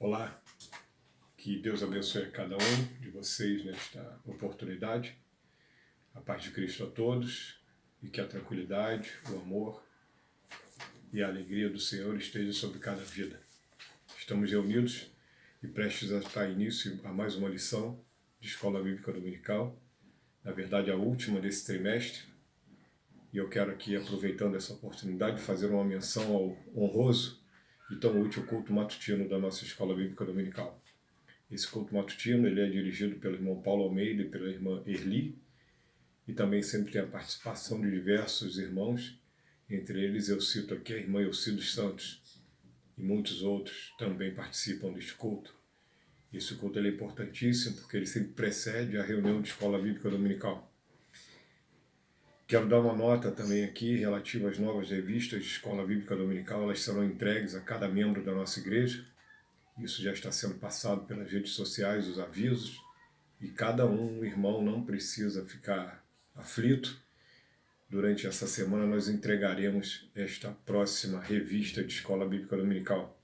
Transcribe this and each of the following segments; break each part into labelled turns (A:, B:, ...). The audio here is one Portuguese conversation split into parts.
A: Olá, que Deus abençoe a cada um de vocês nesta oportunidade. A paz de Cristo a todos e que a tranquilidade, o amor e a alegria do Senhor esteja sobre cada vida. Estamos reunidos e prestes a dar início a mais uma lição de Escola Bíblica Dominical, na verdade a última desse trimestre, e eu quero aqui, aproveitando essa oportunidade, fazer uma menção ao honroso e tão útil culto matutino da nossa Escola Bíblica Dominical. Esse culto matutino ele é dirigido pelo irmão Paulo Almeida e pela irmã Erli, e também sempre tem a participação de diversos irmãos, entre eles eu cito aqui a irmã Elci dos Santos, e muitos outros também participam deste culto. Esse culto ele é importantíssimo porque ele sempre precede a reunião de Escola Bíblica Dominical. Quero dar uma nota também aqui relativa às novas revistas de Escola Bíblica Dominical, elas serão entregues a cada membro da nossa igreja. Isso já está sendo passado pelas redes sociais, os avisos, e cada irmão não precisa ficar aflito. Durante essa semana nós entregaremos esta próxima revista de Escola Bíblica Dominical.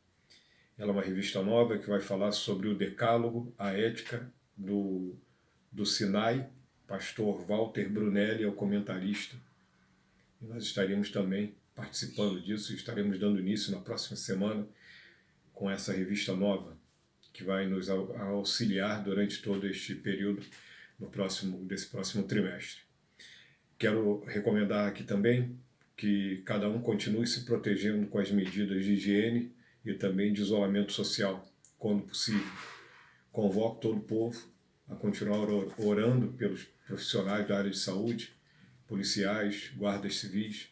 A: Ela é uma revista nova que vai falar sobre o Decálogo, a ética do Sinai. Pastor Walter Brunelli é o comentarista. E nós estaremos também participando disso e estaremos dando início na próxima semana com essa revista nova, que vai nos auxiliar durante todo este período desse próximo trimestre. Quero recomendar aqui também que cada um continue se protegendo com as medidas de higiene e também de isolamento social, quando possível. Convoco todo o povo a continuar orando pelos profissionais da área de saúde, policiais, guardas civis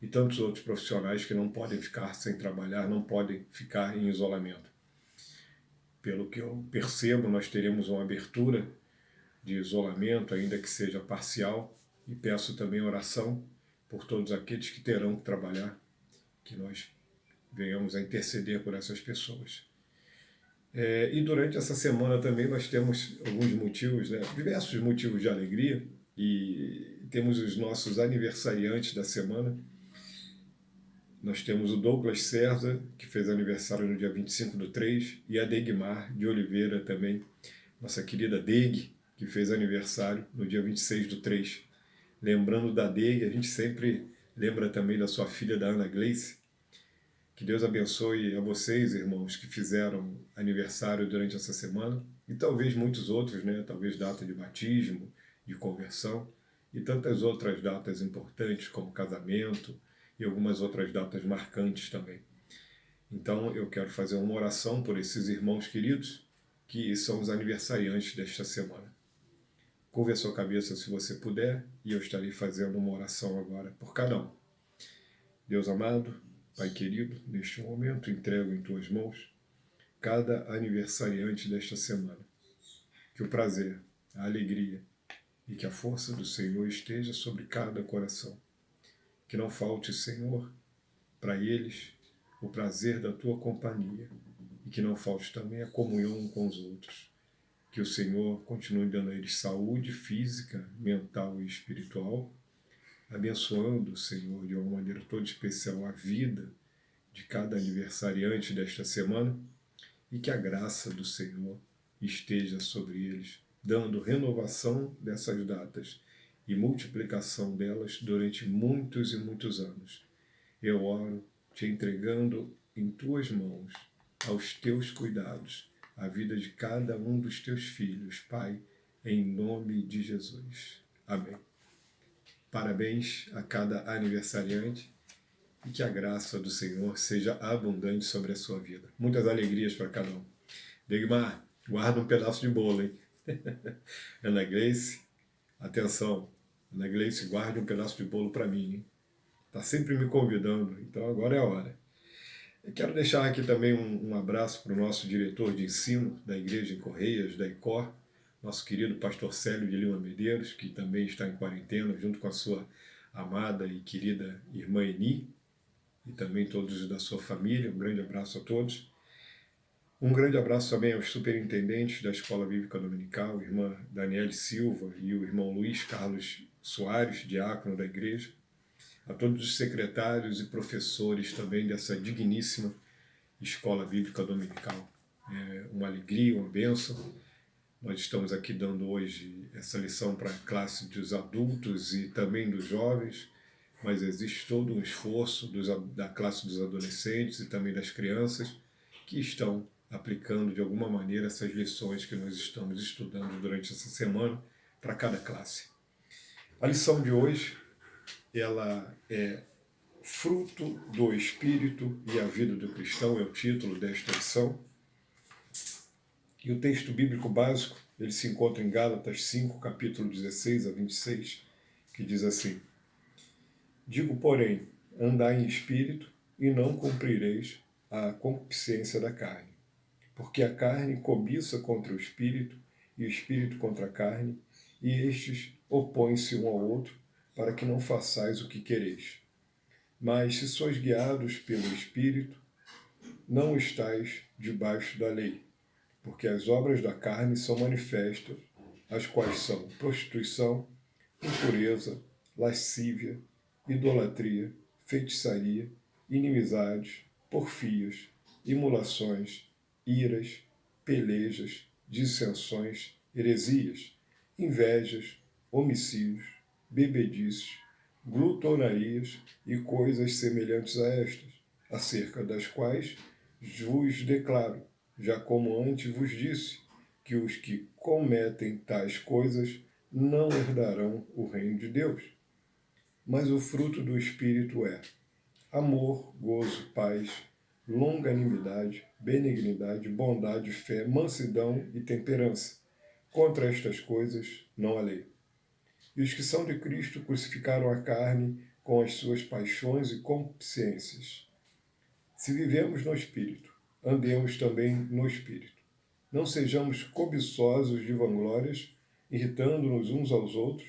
A: e tantos outros profissionais que não podem ficar sem trabalhar, não podem ficar em isolamento. Pelo que eu percebo, nós teremos uma abertura de isolamento, ainda que seja parcial, e peço também oração por todos aqueles que terão que trabalhar, que nós venhamos a interceder por essas pessoas. E durante essa semana também nós temos alguns motivos, diversos motivos de alegria, e temos os nossos aniversariantes da semana. Nós temos o Douglas César, que fez aniversário no dia 25/3, e a Degmar de Oliveira também, nossa querida Deg, que fez aniversário no dia 26/3. Lembrando da Deg, a gente sempre lembra também da sua filha, da Ana Gleice. Que Deus abençoe a vocês, irmãos, que fizeram aniversário durante essa semana, e talvez muitos outros, talvez data de batismo, de conversão, e tantas outras datas importantes, como casamento, e algumas outras datas marcantes também. Então eu quero fazer uma oração por esses irmãos queridos, que são os aniversariantes desta semana. Curve a sua cabeça se você puder, e eu estarei fazendo uma oração agora por cada um. Deus amado, Pai querido, neste momento entrego em Tuas mãos cada aniversariante desta semana. Que o prazer, a alegria e que a força do Senhor esteja sobre cada coração. Que não falte, Senhor, para eles o prazer da Tua companhia e que não falte também a comunhão com os outros. Que o Senhor continue dando a eles saúde física, mental e espiritual, abençoando, Senhor, de uma maneira toda especial a vida de cada aniversariante desta semana, e que a graça do Senhor esteja sobre eles, dando renovação dessas datas e multiplicação delas durante muitos e muitos anos. Eu oro te entregando em Tuas mãos, aos Teus cuidados, a vida de cada um dos Teus filhos, Pai, em nome de Jesus. Amém. Parabéns a cada aniversariante e que a graça do Senhor seja abundante sobre a sua vida. Muitas alegrias para cada um. Degmar, guarda um pedaço de bolo, hein? Ana Gleice, atenção. Ana Gleice, guarde um pedaço de bolo para mim, hein? Está sempre me convidando, então agora é a hora. Eu quero deixar aqui também um abraço para o nosso diretor de ensino da Igreja em Correias, da ICOR, nosso querido pastor Célio de Lima Medeiros, que também está em quarentena, junto com a sua amada e querida irmã Eni, e também todos da sua família. Um grande abraço a todos. Um grande abraço também aos superintendentes da Escola Bíblica Dominical, a irmã Daniele Silva e o irmão Luiz Carlos Soares, diácono da igreja. A todos os secretários e professores também dessa digníssima Escola Bíblica Dominical. uma alegria, uma bênção. Nós estamos aqui dando hoje essa lição para a classe dos adultos e também dos jovens, mas existe todo um esforço da classe dos adolescentes e também das crianças que estão aplicando de alguma maneira essas lições que nós estamos estudando durante essa semana para cada classe. A lição de hoje, ela é Fruto do Espírito e a Vida do Cristão, é o título desta lição. E o texto bíblico básico, ele se encontra em Gálatas 5, capítulo 16 a 26, que diz assim: Digo, porém, andai em espírito e não cumprireis a concupiscência da carne. Porque a carne cobiça contra o espírito e o espírito contra a carne, e estes opõem-se um ao outro, para que não façais o que quereis. Mas se sois guiados pelo espírito, não estais debaixo da lei. Porque as obras da carne são manifestas, as quais são prostituição, impureza, lascívia, idolatria, feitiçaria, inimizades, porfias, imulações, iras, pelejas, dissensões, heresias, invejas, homicídios, bebedices, glutonarias e coisas semelhantes a estas, acerca das quais vos declaro, já como antes vos disse, que os que cometem tais coisas não herdarão o reino de Deus. Mas o fruto do Espírito é amor, gozo, paz, longanimidade, benignidade, bondade, fé, mansidão e temperança. Contra estas coisas não há lei. E os que são de Cristo crucificaram a carne com as suas paixões e concupiscências. Se vivemos no Espírito, andemos também no Espírito. Não sejamos cobiçosos de vanglórias, irritando-nos uns aos outros,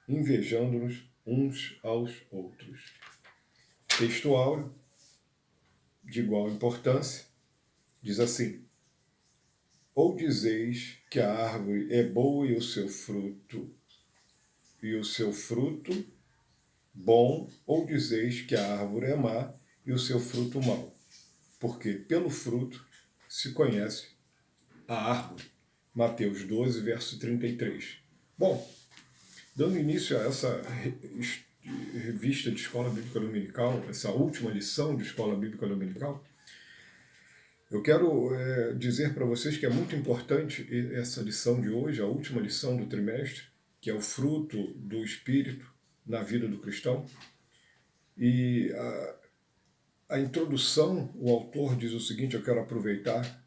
A: invejando-nos uns aos outros. Textual, de igual importância, diz assim: Ou dizeis que a árvore é boa e o seu fruto bom, ou dizeis que a árvore é má e o seu fruto mau. Porque pelo fruto se conhece a árvore. Mateus 12, verso 33. Bom, dando início a essa revista de Escola Bíblica Dominical, essa última lição de Escola Bíblica Dominical, eu quero dizer para vocês que é muito importante essa lição de hoje, a última lição do trimestre, que é o fruto do Espírito na vida do cristão. E a introdução, o autor diz o seguinte, eu quero aproveitar.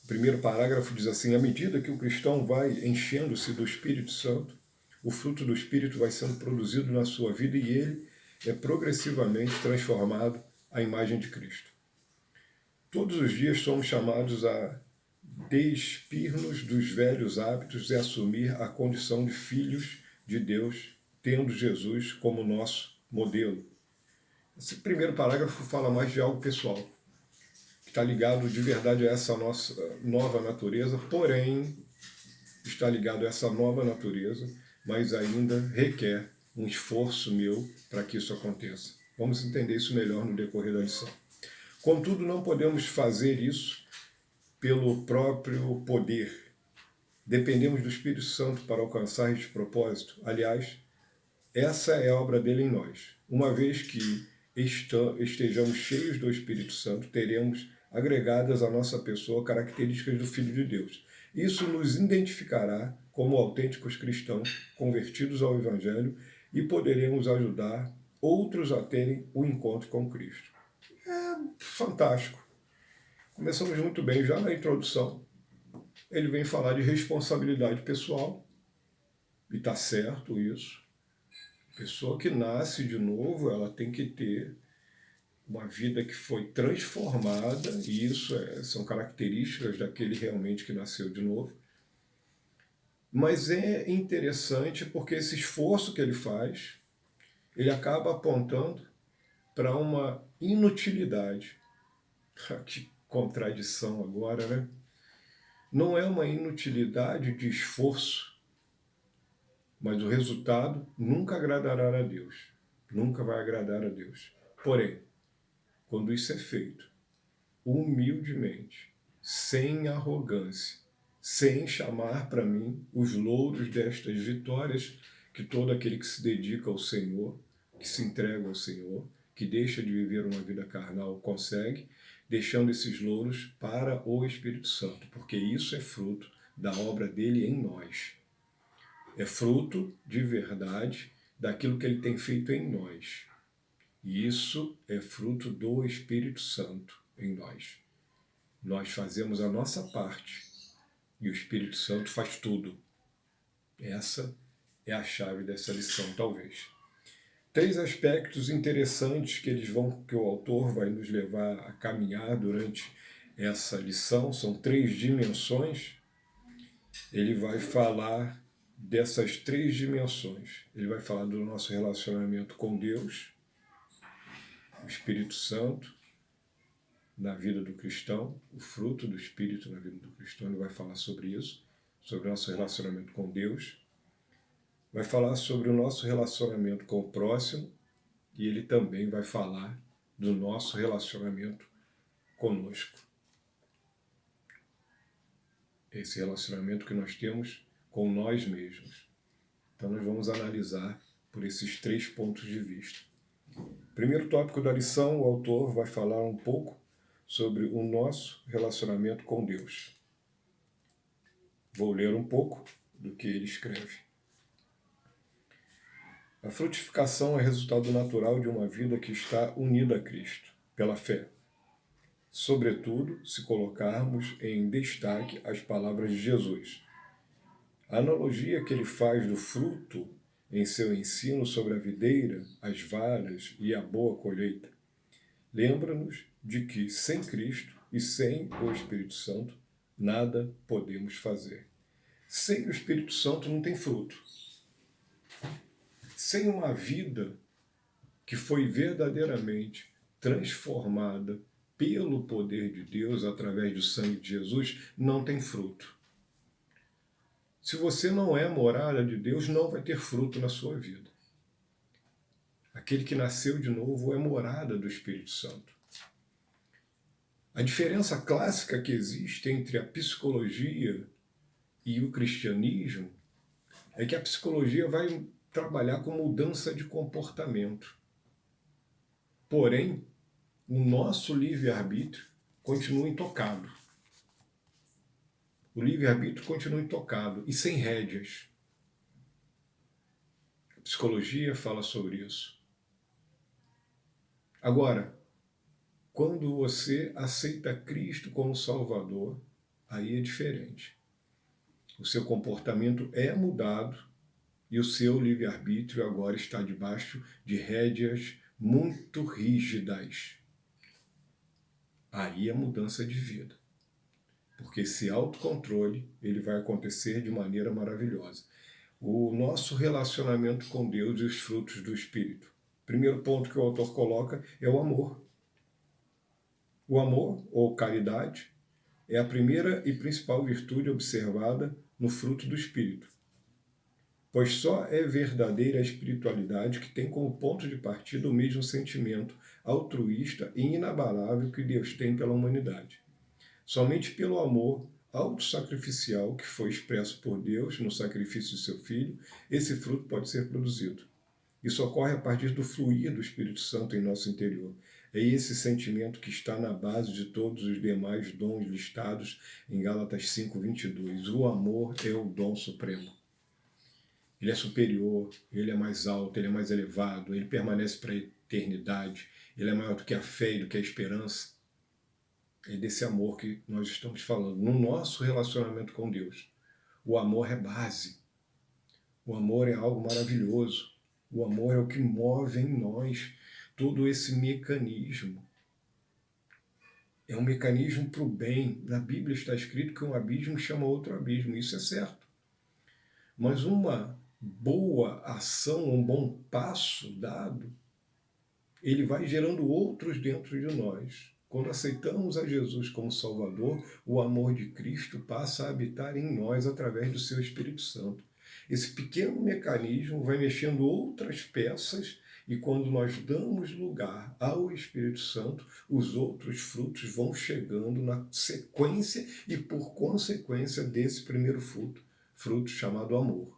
A: O primeiro parágrafo diz assim: à medida que o cristão vai enchendo-se do Espírito Santo, o fruto do Espírito vai sendo produzido na sua vida e ele é progressivamente transformado à imagem de Cristo. Todos os dias somos chamados a despir-nos dos velhos hábitos e assumir a condição de filhos de Deus, tendo Jesus como nosso modelo. Esse primeiro parágrafo fala mais de algo pessoal, que está ligado de verdade a essa nossa nova natureza, porém está ligado a essa nova natureza, mas ainda requer um esforço meu para que isso aconteça. Vamos entender isso melhor no decorrer da lição. Contudo, não podemos fazer isso pelo próprio poder. Dependemos do Espírito Santo para alcançar este propósito. Aliás, essa é a obra dele em nós. Uma vez que estejamos cheios do Espírito Santo, teremos agregadas à nossa pessoa características do Filho de Deus. Isso nos identificará como autênticos cristãos convertidos ao Evangelho e poderemos ajudar outros a terem o encontro com Cristo. É fantástico. Começamos muito bem, já na introdução. Ele vem falar de responsabilidade pessoal, e está certo isso. A pessoa que nasce de novo, ela tem que ter uma vida que foi transformada, e isso são características daquele realmente que nasceu de novo. Mas é interessante porque esse esforço que ele faz, ele acaba apontando para uma inutilidade. Que contradição agora, né? Não é uma inutilidade de esforço, mas o resultado nunca agradará a Deus. Nunca vai agradar a Deus. Porém, quando isso é feito humildemente, sem arrogância, sem chamar para mim os louros destas vitórias que todo aquele que se dedica ao Senhor, que se entrega ao Senhor, que deixa de viver uma vida carnal, consegue, deixando esses louros para o Espírito Santo, porque isso é fruto da obra dele em nós. É fruto de verdade daquilo que ele tem feito em nós. E isso é fruto do Espírito Santo em nós. Nós fazemos a nossa parte e o Espírito Santo faz tudo. Essa é a chave dessa lição, talvez. 3 aspectos interessantes que o autor vai nos levar a caminhar durante essa lição, são 3 dimensões. Ele vai falar dessas 3 dimensões. Ele vai falar do nosso relacionamento com Deus, o Espírito Santo na vida do cristão, o fruto do Espírito na vida do cristão. Ele vai falar sobre isso, sobre o nosso relacionamento com Deus. Vai falar sobre o nosso relacionamento com o próximo e ele também vai falar do nosso relacionamento conosco. Esse relacionamento que nós temos com nós mesmos. Então nós vamos analisar por esses 3 pontos de vista. Primeiro tópico da lição, o autor vai falar um pouco sobre o nosso relacionamento com Deus. Vou ler um pouco do que ele escreve. A frutificação é resultado natural de uma vida que está unida a Cristo, pela fé. Sobretudo, se colocarmos em destaque as palavras de Jesus. A analogia que ele faz do fruto em seu ensino sobre a videira, as varas e a boa colheita, lembra-nos de que sem Cristo e sem o Espírito Santo, nada podemos fazer. Sem o Espírito Santo não tem fruto. Sem uma vida que foi verdadeiramente transformada pelo poder de Deus através do sangue de Jesus, não tem fruto. Se você não é morada de Deus, não vai ter fruto na sua vida. Aquele que nasceu de novo é morada do Espírito Santo. A diferença clássica que existe entre a psicologia e o cristianismo é que a psicologia vai trabalhar com mudança de comportamento. Porém, o nosso livre-arbítrio continua intocado. O livre-arbítrio continua intocado e sem rédeas. A psicologia fala sobre isso. Agora, quando você aceita Cristo como Salvador, aí é diferente. O seu comportamento é mudado e o seu livre-arbítrio agora está debaixo de rédeas muito rígidas. Aí é mudança de vida. Porque esse autocontrole ele vai acontecer de maneira maravilhosa. O nosso relacionamento com Deus e os frutos do Espírito. Primeiro ponto que o autor coloca é o amor. O amor, ou caridade, é a primeira e principal virtude observada no fruto do Espírito. Pois só é verdadeira a espiritualidade que tem como ponto de partida o mesmo sentimento altruísta e inabalável que Deus tem pela humanidade. Somente pelo amor autossacrificial que foi expresso por Deus no sacrifício de seu Filho, esse fruto pode ser produzido. Isso ocorre a partir do fluir do Espírito Santo em nosso interior. É esse sentimento que está na base de todos os demais dons listados em Gálatas 5:22. O amor é o dom supremo. Ele é superior, ele é mais alto, ele é mais elevado, ele permanece para a eternidade, ele é maior do que a fé e do que a esperança. É desse amor que nós estamos falando. No nosso relacionamento com Deus, o amor é base. O amor é algo maravilhoso. O amor é o que move em nós todo esse mecanismo. É um mecanismo para o bem. Na Bíblia está escrito que um abismo chama outro abismo. Isso é certo. Mas uma boa ação, um bom passo dado, ele vai gerando outros dentro de nós. Quando aceitamos a Jesus como Salvador, o amor de Cristo passa a habitar em nós através do seu Espírito Santo. Esse pequeno mecanismo vai mexendo outras peças E quando nós damos lugar ao Espírito Santo, os outros frutos vão chegando na sequência e por consequência desse primeiro fruto chamado amor.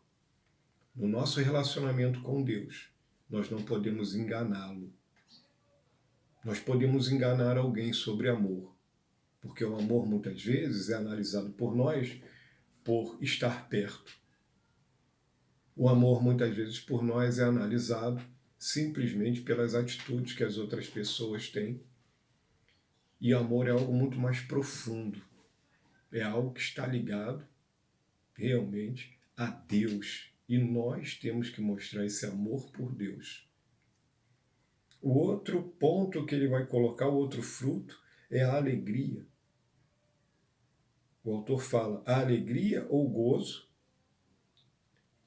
A: No nosso relacionamento com Deus, nós não podemos enganá-lo. Nós podemos enganar alguém sobre amor, porque o amor muitas vezes é analisado por nós por estar perto. O amor muitas vezes por nós é analisado simplesmente pelas atitudes que as outras pessoas têm. E amor é algo muito mais profundo. É algo que está ligado realmente a Deus. E nós temos que mostrar esse amor por Deus. O outro ponto que ele vai colocar, o outro fruto, é a alegria. O autor fala, a alegria ou gozo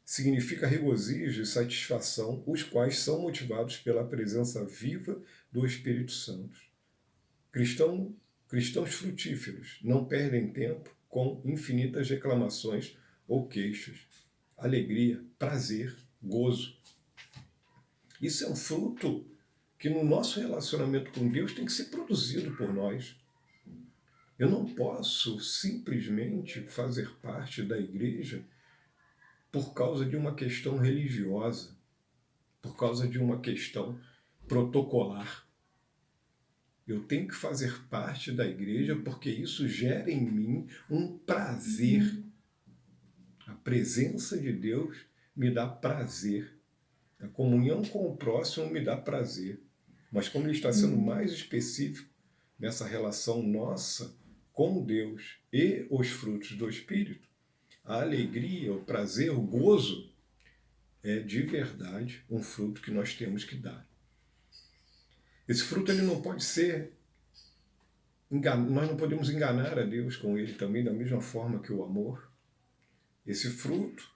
A: significa regozijo e satisfação, os quais são motivados pela presença viva do Espírito Santo. Cristãos frutíferos não perdem tempo com infinitas reclamações ou queixas. Alegria, prazer, gozo. Isso é um fruto que no nosso relacionamento com Deus tem que ser produzido por nós. Eu não posso simplesmente fazer parte da igreja por causa de uma questão religiosa, por causa de uma questão protocolar. Eu tenho que fazer parte da igreja porque isso gera em mim um prazer. A presença de Deus me dá prazer. A comunhão com o próximo me dá prazer. Mas como ele está sendo mais específico nessa relação nossa com Deus e os frutos do Espírito, a alegria, o prazer, o gozo é de verdade um fruto que nós temos que dar. Esse fruto ele não pode ser nós não podemos enganar a Deus com ele também, da mesma forma que o amor. Esse fruto,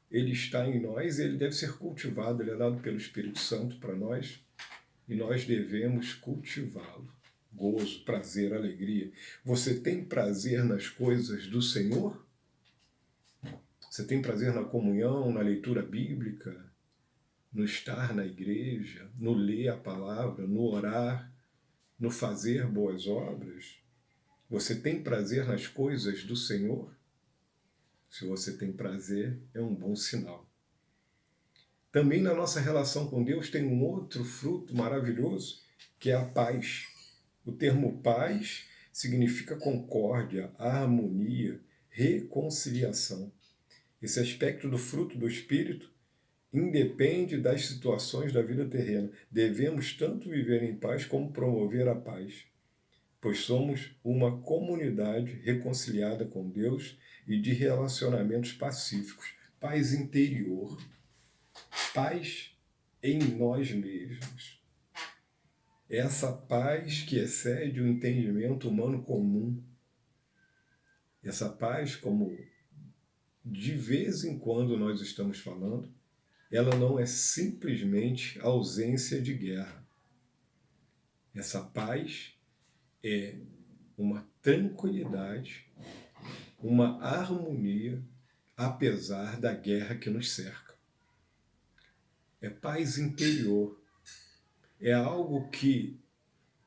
A: ele está em nós e ele deve ser cultivado, ele é dado pelo Espírito Santo para nós e nós devemos cultivá-lo. Gozo, prazer, alegria. Você tem prazer nas coisas do Senhor? Você tem prazer na comunhão, na leitura bíblica, no estar na igreja, no ler a palavra, no orar, no fazer boas obras? Você tem prazer nas coisas do Senhor? Se você tem prazer, é um bom sinal. Também na nossa relação com Deus tem um outro fruto maravilhoso, que é a paz. O termo paz significa concórdia, harmonia, reconciliação. Esse aspecto do fruto do Espírito independe das situações da vida terrena. Devemos tanto viver em paz como promover a paz, pois somos uma comunidade reconciliada com Deus e de relacionamentos pacíficos. Paz interior, paz em nós mesmos. Essa paz que excede o entendimento humano comum. Essa paz, como de vez em quando nós estamos falando, ela não é simplesmente ausência de guerra. Essa paz é uma tranquilidade, uma harmonia, apesar da guerra que nos cerca. É paz interior. É algo que,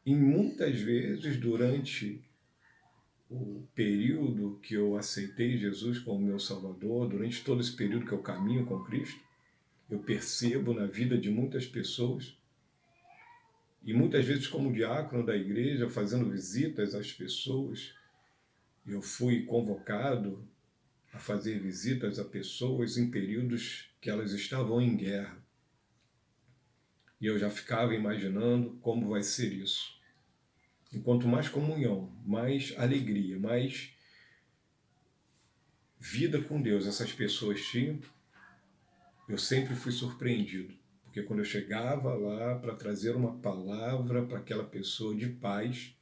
A: em muitas vezes, durante o período que eu aceitei Jesus como meu Salvador, durante todo esse período que eu caminho com Cristo, eu percebo na vida de muitas pessoas, e muitas vezes como diácono da igreja, fazendo visitas às pessoas, eu fui convocado a fazer visitas a pessoas em períodos que elas estavam em guerra. E eu já ficava imaginando como vai ser isso. E quanto mais comunhão, mais alegria, mais vida com Deus essas pessoas tinham, eu sempre fui surpreendido. Porque quando eu chegava lá para trazer uma palavra para aquela pessoa de paz,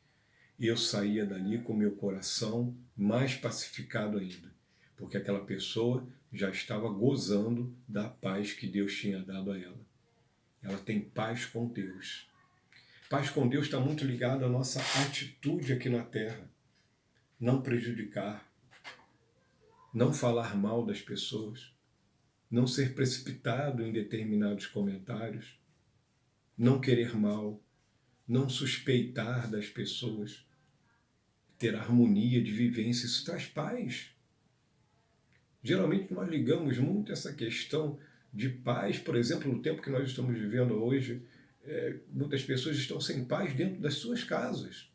A: eu saía dali com meu coração mais pacificado ainda. Porque aquela pessoa já estava gozando da paz que Deus tinha dado a ela. Ela tem paz com Deus. Paz com Deus está muito ligada à nossa atitude aqui na Terra. Não prejudicar, não falar mal das pessoas, não ser precipitado em determinados comentários. não querer mal, não suspeitar das pessoas, ter harmonia de vivência, isso traz paz. Geralmente nós ligamos muito essa questão de paz, por exemplo, no tempo que nós estamos vivendo hoje, muitas pessoas estão sem paz dentro das suas casas,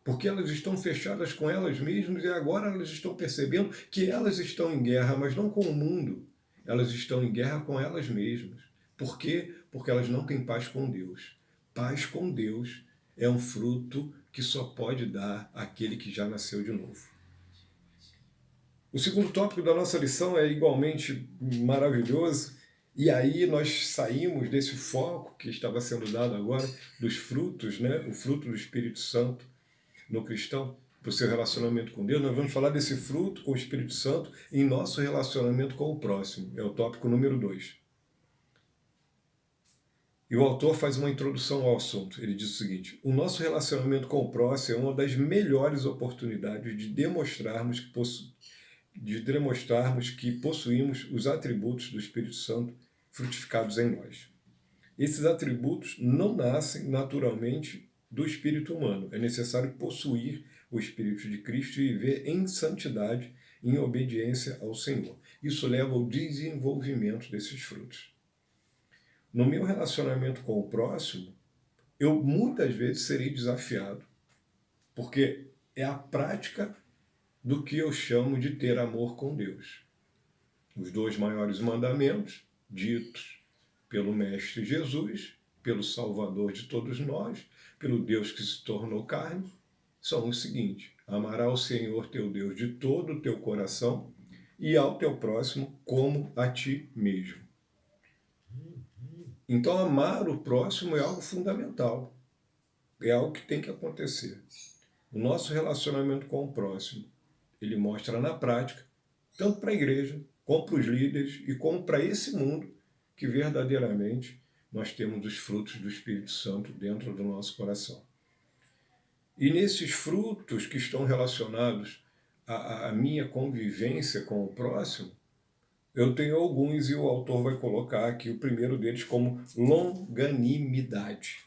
A: porque elas estão fechadas com elas mesmas e agora elas estão percebendo que elas estão em guerra, mas não com o mundo, elas estão em guerra com elas mesmas. Por quê? Porque elas não têm paz com Deus. Paz com Deus é um fruto que só pode dar aquele que já nasceu de novo. O segundo tópico da nossa lição é igualmente maravilhoso, e aí nós saímos desse foco que estava sendo dado agora, dos frutos, né? O fruto do Espírito Santo no cristão, para o seu relacionamento com Deus. Nós vamos falar desse fruto com o Espírito Santo em nosso relacionamento com o próximo. É o tópico número 2. E o autor faz uma introdução ao assunto. Ele diz o seguinte: o nosso relacionamento com o próximo é uma das melhores oportunidades de demonstrarmos que possuímos os atributos do Espírito Santo frutificados em nós. Esses atributos não nascem naturalmente do espírito humano. É necessário possuir o Espírito de Cristo e viver em santidade, em obediência ao Senhor. Isso leva ao desenvolvimento desses frutos. No meu relacionamento com o próximo, eu muitas vezes serei desafiado, porque é a prática do que eu chamo de ter amor com Deus. Os 2 maiores mandamentos, ditos pelo Mestre Jesus, pelo Salvador de todos nós, pelo Deus que se tornou carne, são os seguintes: amarás o Senhor teu Deus de todo o teu coração e ao teu próximo como a ti mesmo. Então, amar o próximo é algo fundamental, é algo que tem que acontecer. O nosso relacionamento com o próximo, ele mostra na prática, tanto para a igreja, como para os líderes e como para esse mundo, que verdadeiramente nós temos os frutos do Espírito Santo dentro do nosso coração. E nesses frutos que estão relacionados à minha convivência com o próximo, eu tenho alguns e o autor vai colocar aqui o primeiro deles como longanimidade.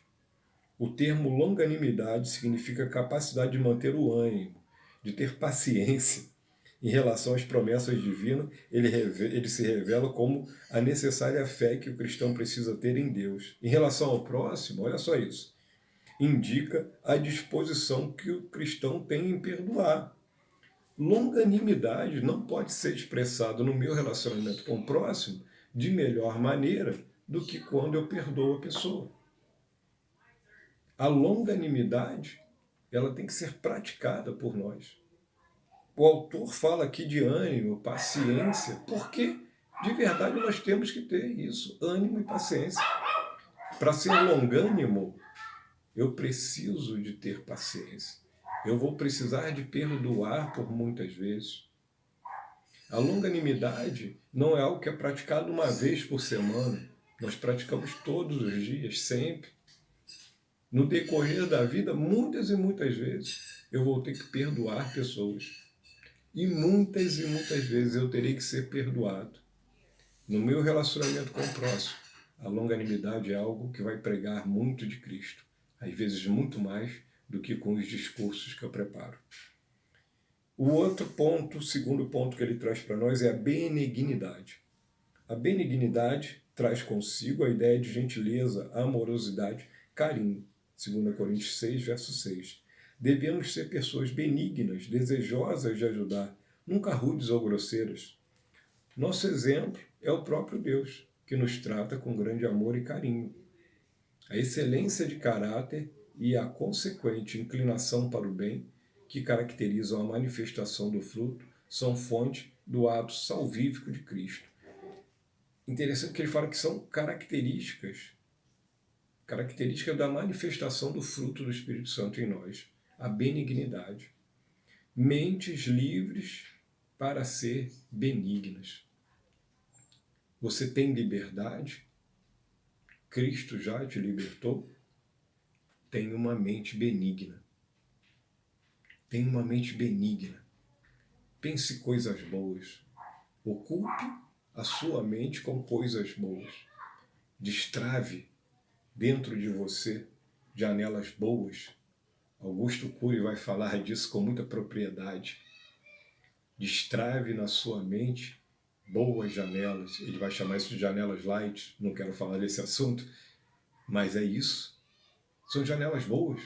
A: O termo longanimidade significa capacidade de manter o ânimo, de ter paciência. Em relação às promessas divinas, ele se revela como a necessária fé que o cristão precisa ter em Deus. Em relação ao próximo, olha só isso, indica a disposição que o cristão tem em perdoar. Longanimidade não pode ser expressado no meu relacionamento com o próximo de melhor maneira do que quando eu perdoo a pessoa. A longanimidade, ela tem que ser praticada por nós. O autor fala aqui de ânimo, paciência, porque de verdade nós temos que ter isso, ânimo e paciência. Para ser longânimo, eu preciso de ter paciência. Eu vou precisar de perdoar por muitas vezes. A longanimidade não é algo que é praticado uma vez por semana. Nós praticamos todos os dias, sempre. No decorrer da vida, muitas e muitas vezes, eu vou ter que perdoar pessoas. E muitas vezes eu terei que ser perdoado. No meu relacionamento com o próximo, a longanimidade é algo que vai pregar muito de Cristo. Às vezes muito mais do que com os discursos que eu preparo. O outro ponto, o segundo ponto que ele traz para nós é a benignidade. A benignidade traz consigo a ideia de gentileza, amorosidade, carinho. 2 Coríntios 6, verso 6. Devemos ser pessoas benignas, desejosas de ajudar, nunca rudes ou grosseiras. Nosso exemplo é o próprio Deus, que nos trata com grande amor e carinho. A excelência de caráter e a consequente inclinação para o bem, que caracterizam a manifestação do fruto, são fonte do ato salvífico de Cristo. Interessante que ele fala que são características da manifestação do fruto do Espírito Santo em nós. A benignidade. Mentes livres para ser benignas. Você tem liberdade? Cristo já te libertou? Tenha uma mente benigna. Tenha uma mente benigna. Pense coisas boas. Ocupe a sua mente com coisas boas. Destrave dentro de você janelas boas. Augusto Cury vai falar disso com muita propriedade. Destrave na sua mente boas janelas. Ele vai chamar isso de janelas light, não quero falar desse assunto, mas é isso. São janelas boas.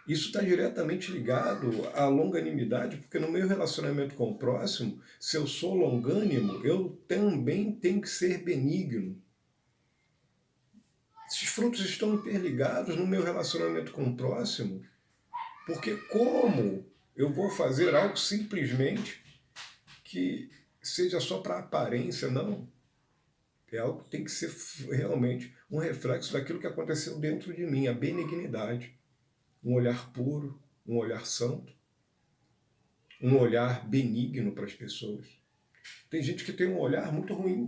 A: Isso está diretamente ligado à longanimidade, porque no meu relacionamento com o próximo, se eu sou longânimo, eu também tenho que ser benigno. Esses frutos estão interligados no meu relacionamento com o próximo, porque como eu vou fazer algo simplesmente que seja só para aparência? Não. É algo que tem que ser realmente um reflexo daquilo que aconteceu dentro de mim, a benignidade. Um olhar puro, um olhar santo, um olhar benigno para as pessoas. Tem gente que tem um olhar muito ruim.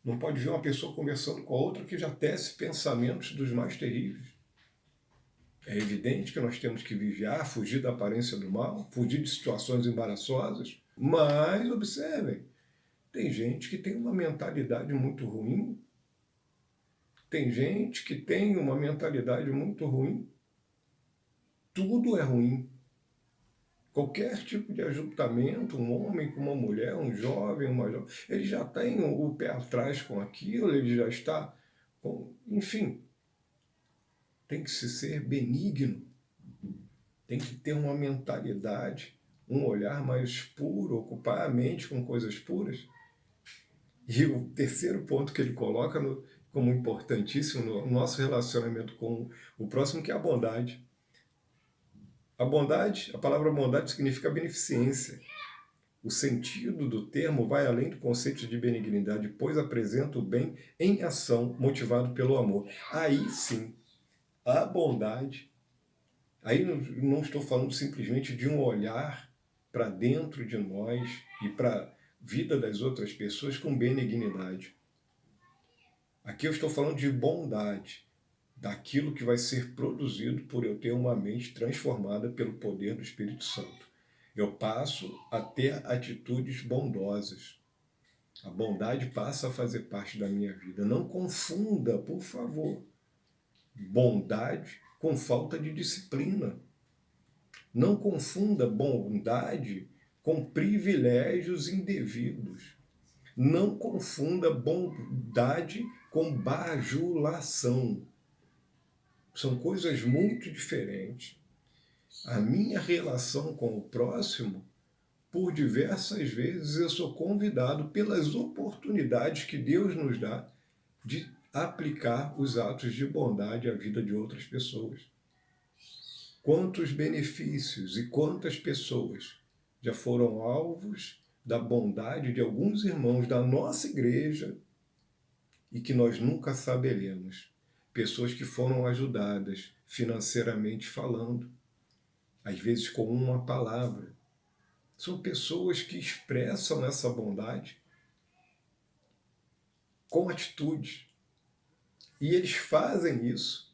A: Não pode ver uma pessoa conversando com a outra que já tece pensamentos dos mais terríveis. É evidente que nós temos que vigiar, fugir da aparência do mal, fugir de situações embaraçosas, mas observem, tem gente que tem uma mentalidade muito ruim, tem gente que tem uma mentalidade muito ruim. Tudo é ruim. Qualquer tipo de ajuntamento, um homem com uma mulher, um jovem, uma jovem, ele já tem o pé atrás com aquilo, ele já está com... Enfim, tem que se ser benigno, tem que ter uma mentalidade, um olhar mais puro, ocupar a mente com coisas puras. E o terceiro ponto que ele coloca como importantíssimo no nosso relacionamento com o próximo, que é a bondade. A bondade, a palavra bondade significa beneficência. O sentido do termo vai além do conceito de benignidade, pois apresenta o bem em ação, motivado pelo amor. Aí sim, a bondade, aí não estou falando simplesmente de um olhar para dentro de nós e para a vida das outras pessoas com benignidade. Aqui eu estou falando de bondade, daquilo que vai ser produzido por eu ter uma mente transformada pelo poder do Espírito Santo. Eu passo a ter atitudes bondosas. A bondade passa a fazer parte da minha vida. Não confunda, por favor, bondade com falta de disciplina. Não confunda bondade com privilégios indevidos. Não confunda bondade com bajulação. São coisas muito diferentes. A minha relação com o próximo, por diversas vezes eu sou convidado pelas oportunidades que Deus nos dá de aplicar os atos de bondade à vida de outras pessoas. Quantos benefícios e quantas pessoas já foram alvos da bondade de alguns irmãos da nossa igreja e que nós nunca saberemos. Pessoas que foram ajudadas financeiramente falando, às vezes com uma palavra. São pessoas que expressam essa bondade com atitude. E eles fazem isso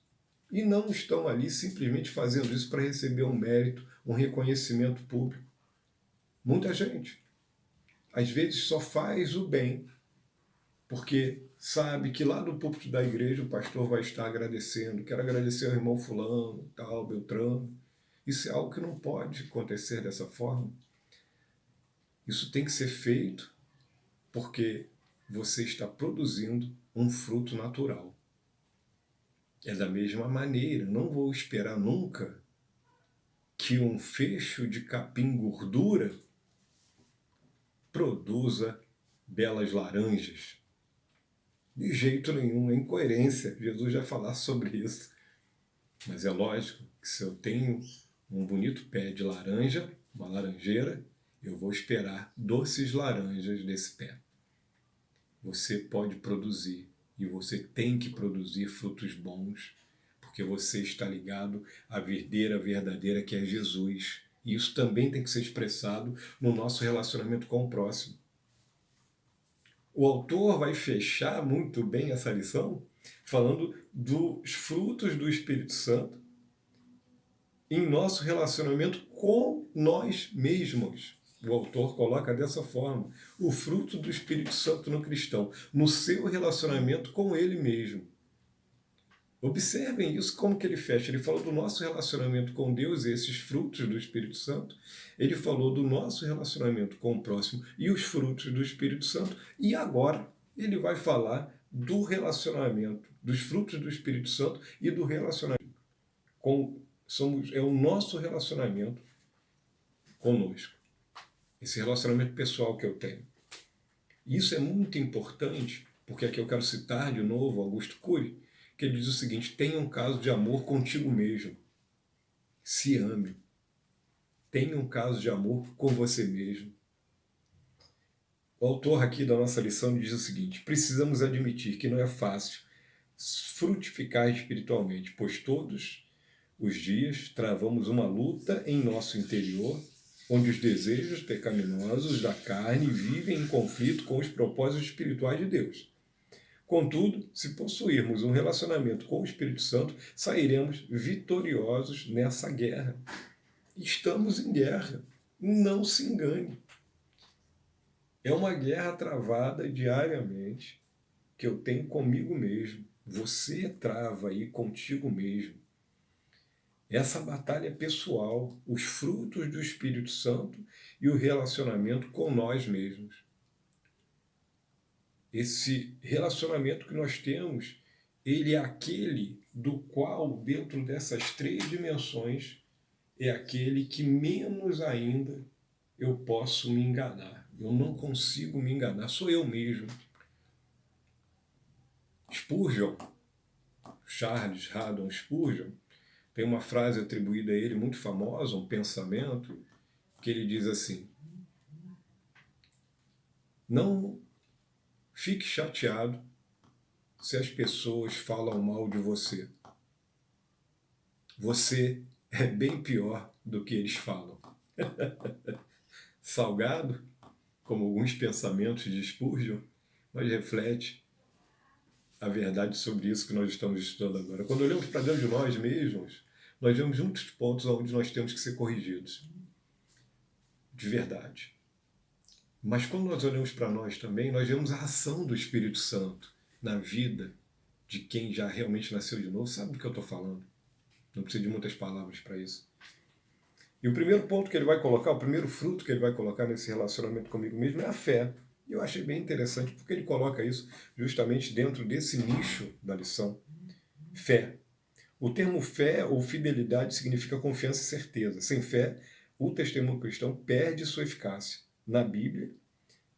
A: e não estão ali simplesmente fazendo isso para receber um mérito, um reconhecimento público. Muita gente, às vezes, só faz o bem porque sabe que lá no púlpito da igreja o pastor vai estar agradecendo. Quero agradecer ao irmão fulano, tal, Beltrano. Isso é algo que não pode acontecer dessa forma. Isso tem que ser feito porque você está produzindo um fruto natural. É da mesma maneira, não vou esperar nunca que um fecho de capim gordura produza belas laranjas. De jeito nenhum, é incoerência. Jesus já falar sobre isso. Mas é lógico que se eu tenho um bonito pé de laranja, uma laranjeira, eu vou esperar doces laranjas desse pé. Você pode produzir e você tem que produzir frutos bons, porque você está ligado à videira verdadeira que é Jesus. E isso também tem que ser expressado no nosso relacionamento com o próximo. O autor vai fechar muito bem essa lição falando dos frutos do Espírito Santo em nosso relacionamento com nós mesmos. O autor coloca dessa forma: o fruto do Espírito Santo no cristão, no seu relacionamento com ele mesmo. Observem isso, como que ele fecha. Ele falou do nosso relacionamento com Deus, esses frutos do Espírito Santo. Ele falou do nosso relacionamento com o próximo e os frutos do Espírito Santo. E agora ele vai falar do relacionamento, dos frutos do Espírito Santo e do relacionamento é o nosso relacionamento conosco. Esse relacionamento pessoal que eu tenho. Isso é muito importante, porque aqui eu quero citar de novo Augusto Cury, que ele diz o seguinte: tenha um caso de amor contigo mesmo. Se ame. Tenha um caso de amor com você mesmo. O autor aqui da nossa lição diz o seguinte: precisamos admitir que não é fácil frutificar espiritualmente, pois todos os dias travamos uma luta em nosso interior, onde os desejos pecaminosos da carne vivem em conflito com os propósitos espirituais de Deus. Contudo, se possuirmos um relacionamento com o Espírito Santo, sairemos vitoriosos nessa guerra. Estamos em guerra. Não se engane. É uma guerra travada diariamente que eu tenho comigo mesmo. Você trava aí contigo mesmo. Essa batalha é pessoal, os frutos do Espírito Santo e o relacionamento com nós mesmos. Esse relacionamento que nós temos, ele é aquele do qual, dentro dessas 3 dimensões, é aquele que menos ainda eu posso me enganar. Eu não consigo me enganar, sou eu mesmo. Spurgeon, Charles Haddon Spurgeon, tem uma frase atribuída a ele muito famosa, um pensamento, que ele diz assim: não fique chateado se as pessoas falam mal de você. Você é bem pior do que eles falam. Salgado, como alguns pensamentos de Spurgeon, mas reflete a verdade sobre isso que nós estamos estudando agora. Quando olhamos para dentro de nós mesmos, nós vemos muitos pontos onde nós temos que ser corrigidos. De verdade. Mas quando nós olhamos para nós também, nós vemos a ação do Espírito Santo na vida de quem já realmente nasceu de novo. Sabe do que eu estou falando? Não precisa de muitas palavras para isso. E o primeiro ponto que ele vai colocar, o primeiro fruto que ele vai colocar nesse relacionamento comigo mesmo é a fé. E eu achei bem interessante porque ele coloca isso justamente dentro desse nicho da lição. Fé. O termo fé ou fidelidade significa confiança e certeza. Sem fé, o testemunho cristão perde sua eficácia. Na Bíblia,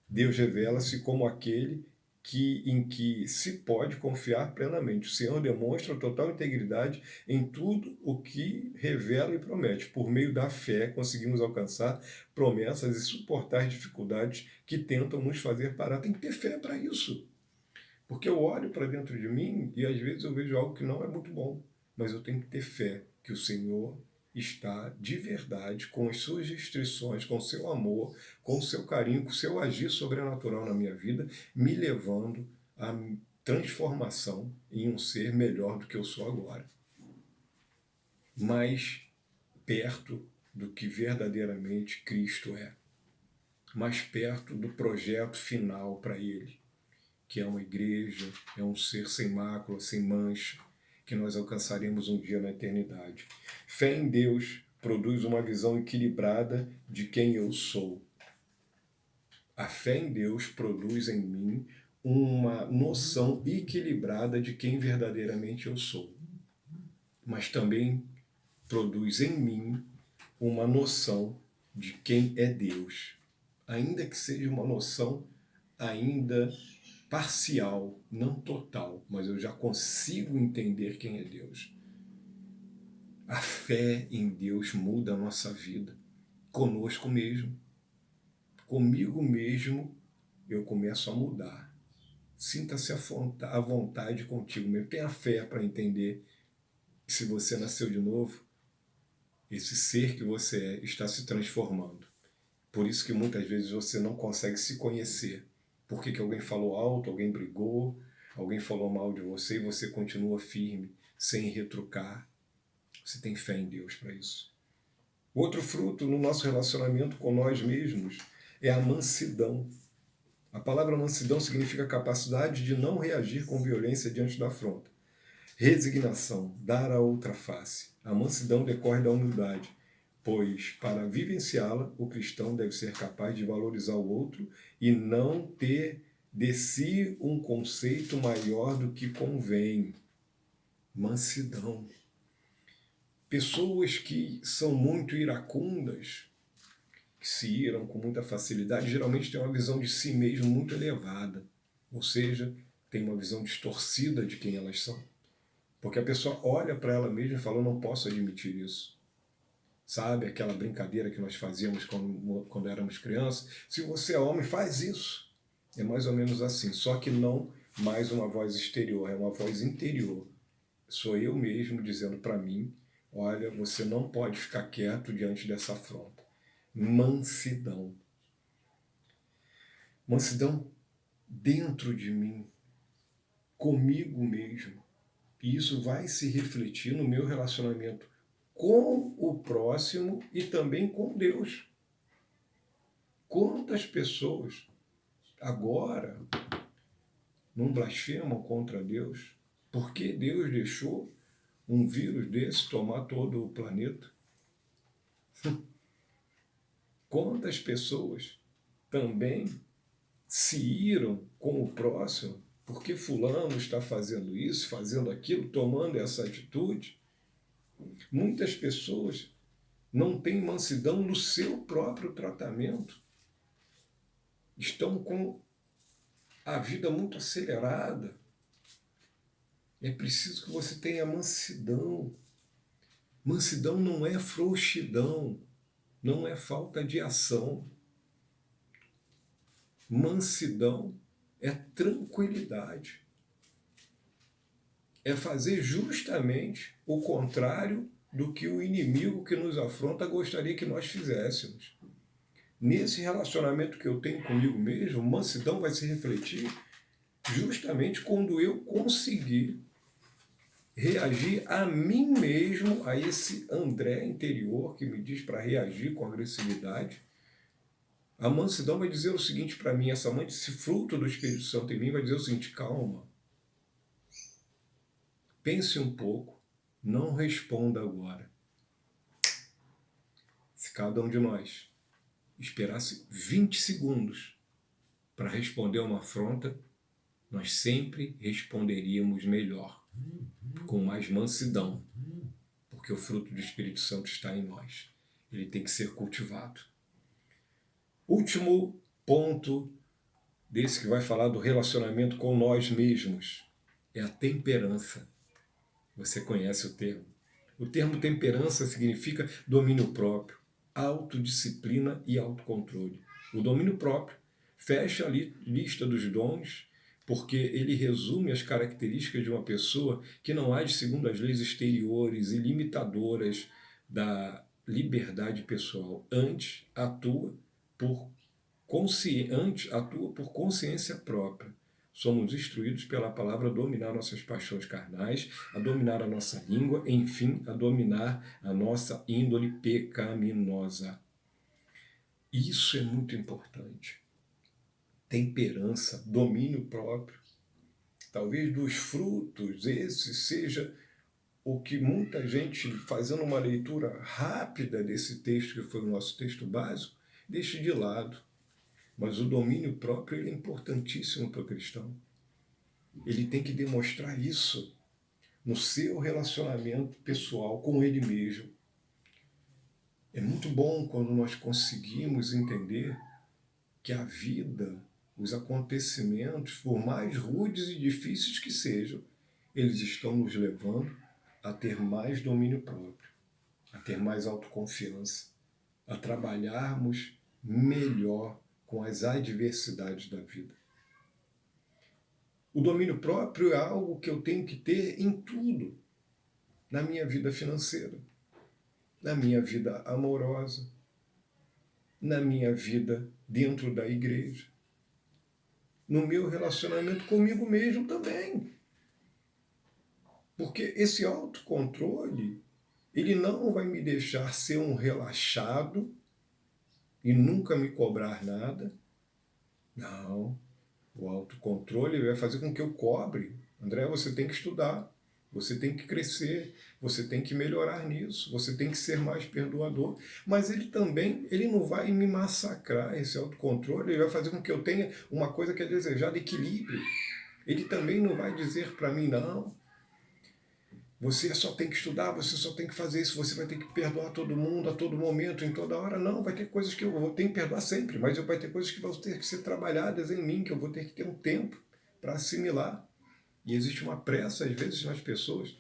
A: Deus revela-se como aquele em que se pode confiar plenamente. O Senhor demonstra total integridade em tudo o que revela e promete. Por meio da fé, conseguimos alcançar promessas e suportar dificuldades que tentam nos fazer parar. Tem que ter fé para isso. Porque eu olho para dentro de mim e às vezes eu vejo algo que não é muito bom. Mas eu tenho que ter fé que o Senhor está de verdade, com as suas restrições, com o seu amor, com o seu carinho, com o seu agir sobrenatural na minha vida, me levando à transformação em um ser melhor do que eu sou agora. Mais perto do que verdadeiramente Cristo é. Mais perto do projeto final para Ele, que é uma igreja, é um ser sem mácula, sem mancha, que nós alcançaremos um dia na eternidade. Fé em Deus produz uma visão equilibrada de quem eu sou. A fé em Deus produz em mim uma noção equilibrada de quem verdadeiramente eu sou. Mas também produz em mim uma noção de quem é Deus. Ainda que seja uma noção ainda parcial, não total, mas eu já consigo entender quem é Deus. A fé em Deus muda a nossa vida, conosco mesmo. Comigo mesmo eu começo a mudar. Sinta-se à vontade contigo mesmo. Tenha fé para entender que se você nasceu de novo, esse ser que você é está se transformando. Por isso que muitas vezes você não consegue se conhecer. Porque alguém falou alto, alguém brigou, alguém falou mal de você e você continua firme, sem retrucar. Você tem fé em Deus para isso. Outro fruto no nosso relacionamento com nós mesmos é a mansidão. A palavra mansidão significa capacidade de não reagir com violência diante da afronta. Resignação, dar a outra face. A mansidão decorre da humildade, pois para vivenciá-la, o cristão deve ser capaz de valorizar o outro e não ter de si um conceito maior do que convém. Mansidão. Pessoas que são muito iracundas, que se iram com muita facilidade, geralmente têm uma visão de si mesmo muito elevada, ou seja, tem uma visão distorcida de quem elas são. Porque a pessoa olha para ela mesma e fala, eu não posso admitir isso. Sabe, aquela brincadeira que nós fazíamos quando éramos crianças? Se você é homem, faz isso. É mais ou menos assim, só que não mais uma voz exterior, é uma voz interior. Sou eu mesmo dizendo para mim, olha, você não pode ficar quieto diante dessa afronta. Mansidão. Mansidão dentro de mim, comigo mesmo. E isso vai se refletir no meu relacionamento com o próximo e também com Deus. Quantas pessoas agora não blasfemam contra Deus? Porque Deus deixou um vírus desse tomar todo o planeta? Quantas pessoas também se iram com o próximo porque fulano está fazendo isso, fazendo aquilo, tomando essa atitude? Muitas pessoas não têm mansidão no seu próprio tratamento. Estão com a vida muito acelerada. É preciso que você tenha mansidão. Mansidão não é frouxidão, não é falta de ação. Mansidão é tranquilidade. É fazer justamente o contrário do que o inimigo que nos afronta gostaria que nós fizéssemos. Nesse relacionamento que eu tenho comigo mesmo, mansidão vai se refletir justamente quando eu conseguir reagir a mim mesmo, a esse André interior que me diz para reagir com agressividade. A mansidão vai dizer o seguinte para mim, esse fruto do Espírito Santo em mim vai dizer o seguinte, calma, pense um pouco, não responda agora. Se cada um de nós esperasse 20 segundos para responder uma afronta, nós sempre responderíamos melhor, com mais mansidão, porque o fruto do Espírito Santo está em nós. Ele tem que ser cultivado. Último ponto desse que vai falar do relacionamento com nós mesmos é a temperança. Você conhece o termo. O termo temperança significa domínio próprio, autodisciplina e autocontrole. O domínio próprio fecha a lista dos dons, porque ele resume as características de uma pessoa que não age segundo as leis exteriores e limitadoras da liberdade pessoal. Antes, atua por consciência própria. Somos instruídos pela palavra a dominar nossas paixões carnais, a dominar a nossa língua, enfim, a dominar a nossa índole pecaminosa. Isso é muito importante. Temperança, domínio próprio. Talvez dos frutos esse seja o que muita gente, fazendo uma leitura rápida desse texto, que foi o nosso texto básico, deixa de lado. Mas o domínio próprio ele é importantíssimo para o cristão. Ele tem que demonstrar isso no seu relacionamento pessoal com ele mesmo. É muito bom quando nós conseguimos entender que a vida, os acontecimentos, por mais rudes e difíceis que sejam, eles estão nos levando a ter mais domínio próprio, a ter mais autoconfiança, a trabalharmos melhor com as adversidades da vida. O domínio próprio é algo que eu tenho que ter em tudo, na minha vida financeira, na minha vida amorosa, na minha vida dentro da igreja, no meu relacionamento comigo mesmo também. Porque esse autocontrole, ele não vai me deixar ser um relaxado e nunca me cobrar nada. Não. O autocontrole vai fazer com que eu cobre. André, você tem que estudar. você tem que crescer, você tem que melhorar nisso, você tem que ser mais perdoador. Mas ele também, ele não vai me massacrar, esse autocontrole, ele vai fazer com que eu tenha uma coisa que é desejada, equilíbrio. Ele também não vai dizer para mim, não, você só tem que estudar, você só tem que fazer isso, você vai ter que perdoar todo mundo, a todo momento, em toda hora. Não, vai ter coisas que eu vou ter que perdoar sempre, mas vai ter coisas que vão ter que ser trabalhadas em mim, que eu vou ter que ter um tempo para assimilar. E existe uma pressa, às vezes, nas pessoas.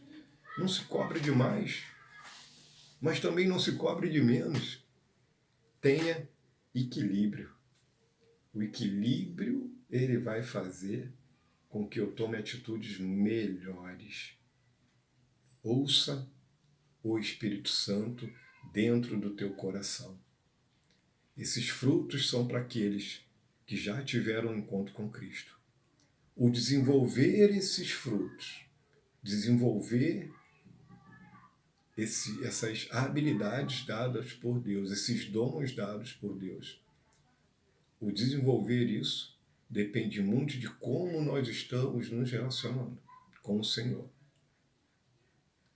A: Não se cobre demais, mas também não se cobre de menos. Tenha equilíbrio. O equilíbrio, ele vai fazer com que eu tome atitudes melhores. Ouça o Espírito Santo dentro do teu coração. Esses frutos são para aqueles que já tiveram um encontro com Cristo. O desenvolver esses frutos, desenvolver essas habilidades dadas por Deus, esses dons dados por Deus, o desenvolver isso depende muito de como nós estamos nos relacionando com o Senhor.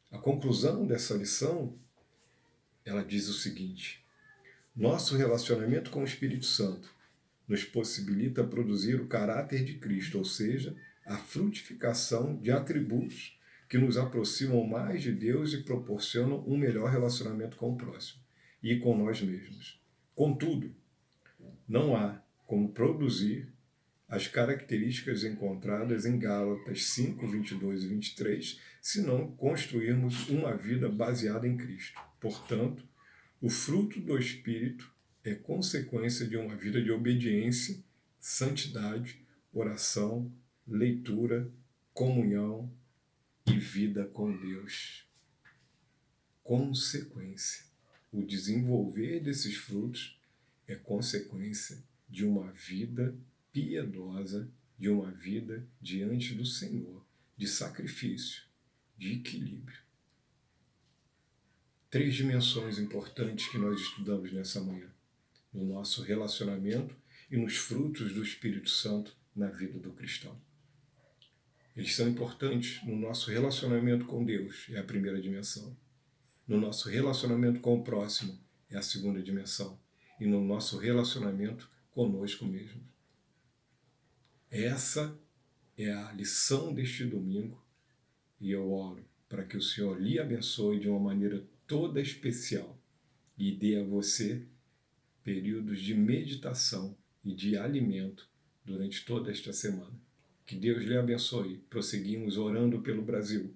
A: A conclusão dessa lição, ela diz o seguinte: nosso relacionamento com o Espírito Santo nos possibilita produzir o caráter de Cristo, ou seja, a frutificação de atributos que nos aproximam mais de Deus e proporcionam um melhor relacionamento com o próximo e com nós mesmos. Contudo, não há como produzir as características encontradas em Gálatas 5, 22 e 23, se não construirmos uma vida baseada em Cristo. Portanto, o fruto do Espírito é consequência de uma vida de obediência, santidade, oração, leitura, comunhão e vida com Deus. Consequência. O desenvolver desses frutos é consequência de uma vida piedosa, de uma vida diante do Senhor, de sacrifício, de equilíbrio. 3 dimensões importantes que nós estudamos nessa manhã, no nosso relacionamento e nos frutos do Espírito Santo na vida do cristão. Eles são importantes no nosso relacionamento com Deus, é a primeira dimensão. No nosso relacionamento com o próximo, é a segunda dimensão. E no nosso relacionamento conosco mesmos. Essa é a lição deste domingo e eu oro para que o Senhor lhe abençoe de uma maneira toda especial e dê a você períodos de meditação e de alimento durante toda esta semana. Que Deus lhe abençoe. Prosseguimos orando pelo Brasil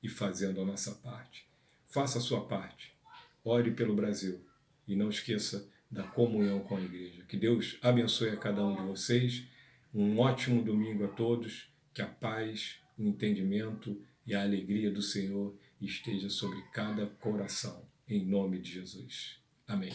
A: e fazendo a nossa parte. Faça a sua parte. Ore pelo Brasil e não esqueça da comunhão com a igreja. Que Deus abençoe a cada um de vocês. Um ótimo domingo a todos. Que a paz, o entendimento e a alegria do Senhor esteja sobre cada coração. Em nome de Jesus. Amém.